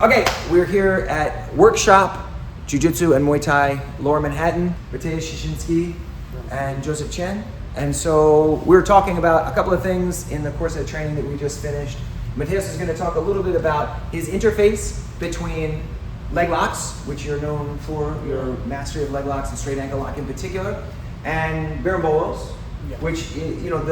Okay, we're here at Workshop Jiu-Jitsu and Muay Thai, Lower Manhattan, Mateusz Szyszynski and Joseph Chen. And so we're talking about a couple of things in the course of training that we just finished. Mateusz is going to talk a little bit about his interface between leg locks, which you're known for, your mastery of leg locks and straight ankle lock in particular, and Berimbolos, which, you know,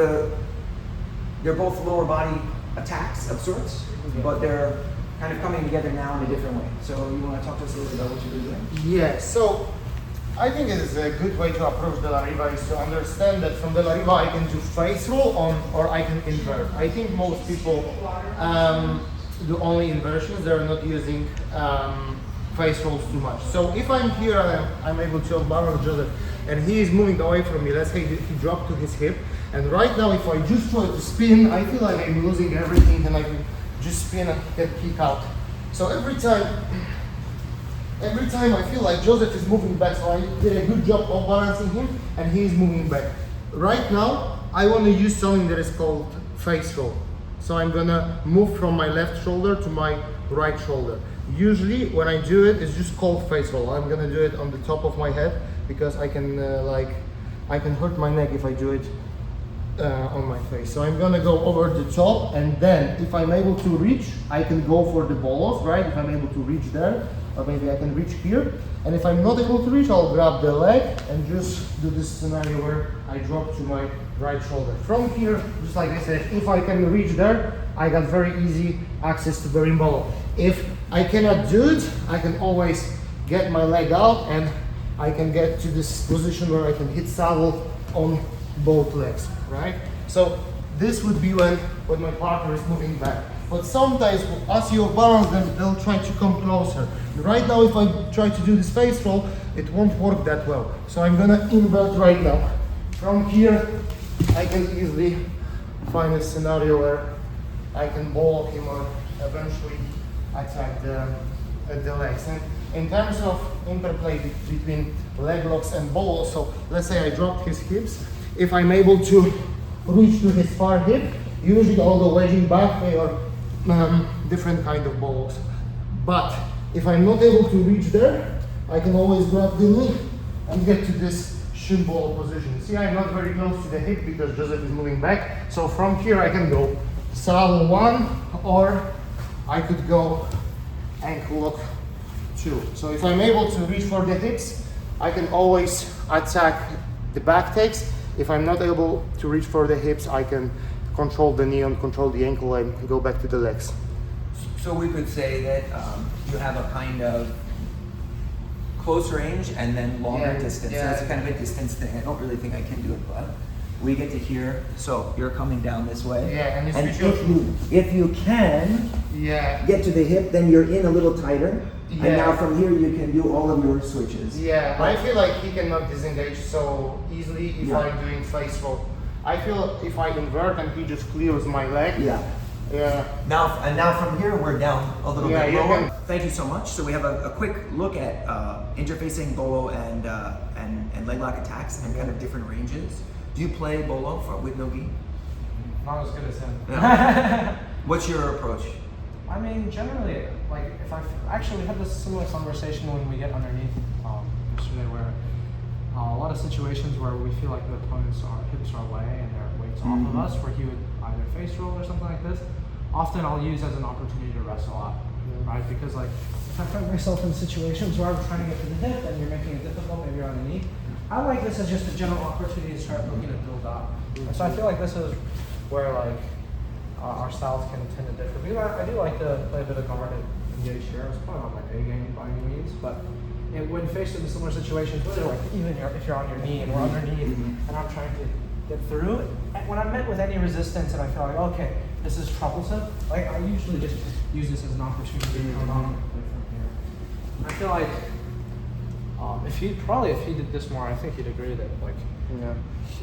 they're both lower body attacks of sorts, but they're kind of coming together now in a different way. So you want to talk to us a little bit about what you're doing? Yeah, so I think it is a good way to approach the La Riva is to understand that from the La Riva I can do face roll on or I can invert. I think most people do only inversions, they're not using face rolls too much. So if I'm here and I'm able to unbarrel Joseph and he is moving away from me, let's say he dropped to his hip, and right now if I just try to spin, I feel like I'm losing everything and I can just spin and get kick out. So every time I feel like Joseph is moving back, so I did a good job of balancing him and he is moving back. Right now, I want to use something that is called face roll. So I'm gonna move from my left shoulder to my right shoulder. Usually when I do it, it's just called face roll. I'm gonna do it on the top of my head because I can I can hurt my neck if I do it on my face. So I'm gonna go over the top, and then if I'm able to reach, I can go for the bolos, right? If I'm able to reach there, or maybe I can reach here. And if I'm not able to reach, I'll grab the leg and just do this scenario where I drop to my right shoulder. From here, just like I said, if I can reach there, I got very easy access to Berimbolo. If I cannot do it, I can always get my leg out and I can get to this position where I can hit saddle on both legs, right? So this would be when my partner is moving back. But sometimes as you balance them, they'll try to come closer. Right now, if I try to do this face roll, it won't work that well. So I'm gonna invert right now. From here, I can easily find a scenario where I can ball him or eventually attack the legs. And in terms of interplay between leg locks and balls, so let's say I dropped his hips. If I'm able to reach to his far hip, usually I'll go wedging back or different kind of balls. But if I'm not able to reach there, I can always grab the knee and get to this shin ball position. See, I'm not very close to the hip because Joseph is moving back. So from here I can go saddle 1, or I could go ankle lock 2. So if I'm able to reach for the hips, I can always attack the back takes. If I'm not able to reach for the hips, I can control the knee and control the ankle and go back to the legs. So we could say that you have a kind of close range and then longer distance. So it's kind of a distance thing. I don't really think I can do it, but we get to here. So you're coming down this way. Yeah, and if you can get to the hip, then you're in a little tighter. Yeah. And now from here you can do all of your switches. Yeah, I feel like he cannot disengage so easily if I'm doing face roll. I feel if I invert and he just clears my leg. Yeah. Now from here we're down a little bit lower. Thank you so much. So we have a quick look at interfacing bolo and leg lock attacks and kind of different ranges. Do you play bolo with no gi? Not as good as him. No. What's your approach? I mean, generally, like if we had this similar conversation when we get underneath yesterday, where a lot of situations where we feel like the opponent's hips are away and their weight's off of us, where he would either face roll or something like this. Often I'll use as an opportunity to wrestle out, right? Because like if I find myself in situations where I'm trying to get to the hip and you're making it difficult, maybe you're on the knee, I like this as just a general opportunity to start looking to build up. And so I feel like this is where like our styles can tend to differ. Because I do like to play a bit of guard and engage here. It's probably not my A game by any means, but when faced in similar situations, whether like even if you're on your knee and we're underneath and I'm trying to get through, when I'm met with any resistance and I feel like, okay, this is troublesome, like I usually just use this as an opportunity to come on and play from here. I feel like if he did this more, I think he'd agree that like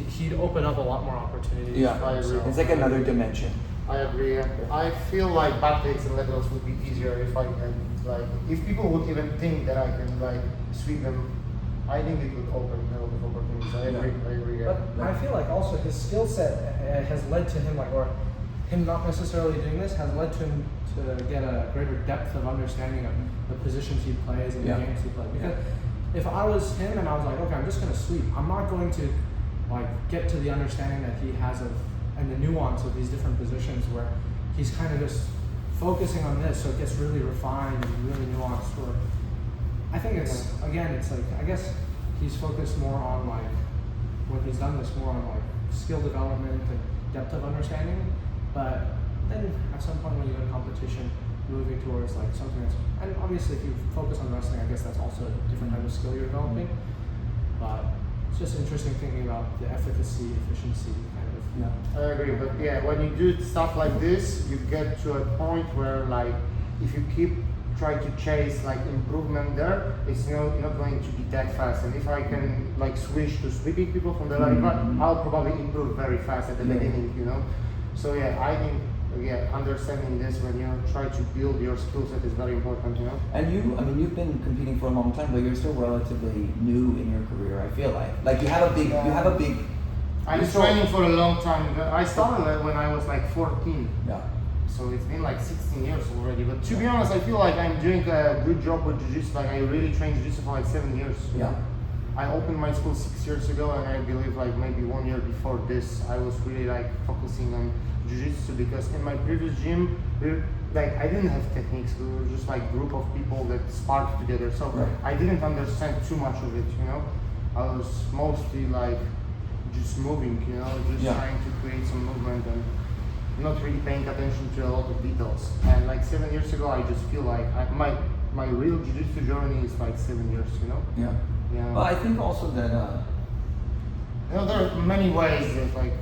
he'd open up a lot more opportunities. Yeah, I agree. It's like another dimension. I agree. I feel like back takes and leg locks would be easier if I can, like, if people would even think that I can, like, sweep them. I think it would open a lot of opportunities. I agree. But I feel like also his skill set has led to him, like, or him not necessarily doing this has led to him to get a greater depth of understanding of the positions he plays and Yeah. the games he plays. Because if I was him and I was like, okay, I'm just gonna sweep, I'm not going to like get to the understanding that he has of and the nuance of these different positions where he's kind of just focusing on this, so it gets really refined and really nuanced. Where I think it's again, it's like I guess he's focused more on like when he's done this more on like skill development and depth of understanding. But then at some point when you go to competition, moving towards like something that's, and obviously if you focus on wrestling, I guess that's also a different type of skill you're developing. But it's just interesting thinking about the efficacy, efficiency kind of. Yeah. I agree, but yeah, when you do stuff like this, you get to a point where like, if you keep try to chase like improvement there, it's not going to be that fast. And if I can like switch to sweeping people from the left, I'll probably improve very fast at the beginning, you know. So yeah, I think understanding this when you try to build your skill set is very important, you know. And you, I mean, you've been competing for a long time, but you're still relatively new in your career. I feel like you have a big, I'm training for a long time. I started when I was like 14. Yeah. So it's been like 16 years already. But to be honest, I feel like I'm doing a good job with Jiu-Jitsu. Like I really trained Jiu-Jitsu for like 7 years. Yeah. I opened my school 6 years ago, and I believe like maybe 1 year before this, I was really like focusing on Jiu-Jitsu because in my previous gym, like I didn't have techniques. We were just like group of people that sparred together. So I didn't understand too much of it, you know. I was mostly like just moving, you know, just trying to create some movement and not really paying attention to a lot of details. And like 7 years ago, I just feel like my real Jiu-Jitsu journey is like 7 years, you know. Yeah. Yeah. Well, I think also that. You know, there are many ways that like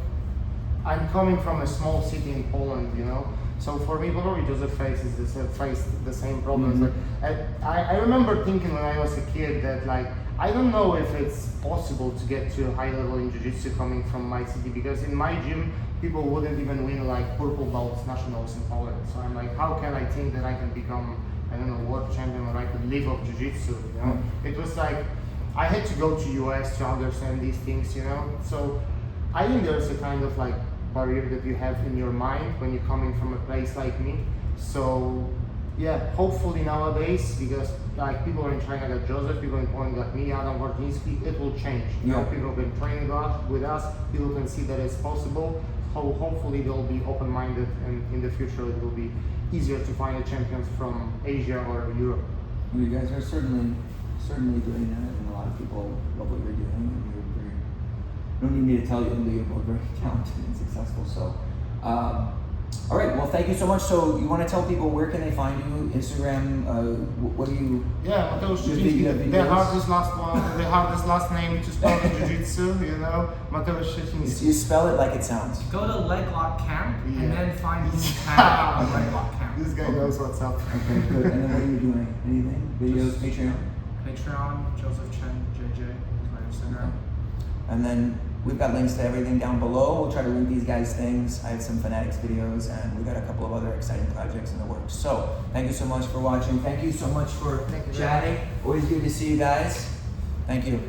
I'm coming from a small city in Poland, you know. So for me, probably Joseph faced the same problems. Like I remember thinking when I was a kid that like I don't know if it's possible to get to a high level in Jiu-Jitsu coming from my city, because in my gym people wouldn't even win like purple belts nationals in Poland. So I'm like, how can I think that I can become, I don't know, world champion, or I could live off Jiu-Jitsu, you know? It was like I had to go to US to understand these things, you know. So I think there's a kind of like barrier that you have in your mind when you're coming from a place like me. So yeah, hopefully nowadays, because like people in China got Joseph, people in Poland got me, Adam Wardzinski, it will change. You know, people have been training with us, people can see that it's possible. So hopefully they'll be open-minded, and in the future it will be easier to find the champions from Asia or Europe. Well, you guys are certainly doing that, and a lot of people love what you're doing, and you're very, don't need me to tell you that you're both very talented and successful. So, all right, well, thank you so much. So you want to tell people where can they find you? Instagram, what do you? Yeah, Mateusz Szczeciński, the hardest last name to spell in Jiu-Jitsu, you know, Mateusz Szczeciński. You spell it like it sounds. Go to Leg Lock Camp and then find me on Leg Lock Camp. This guy knows what's up. Okay, good. And then what are you doing? Anything? Videos, Patreon? Patreon, Joseph Chen, JJ is my Instagram. And then we've got links to everything down below. We'll try to link these guys' things. I have some Fanatics videos, and we've got a couple of other exciting projects in the works. So thank you so much for watching. Thank you so much for chatting. Always good to see you guys. Thank you.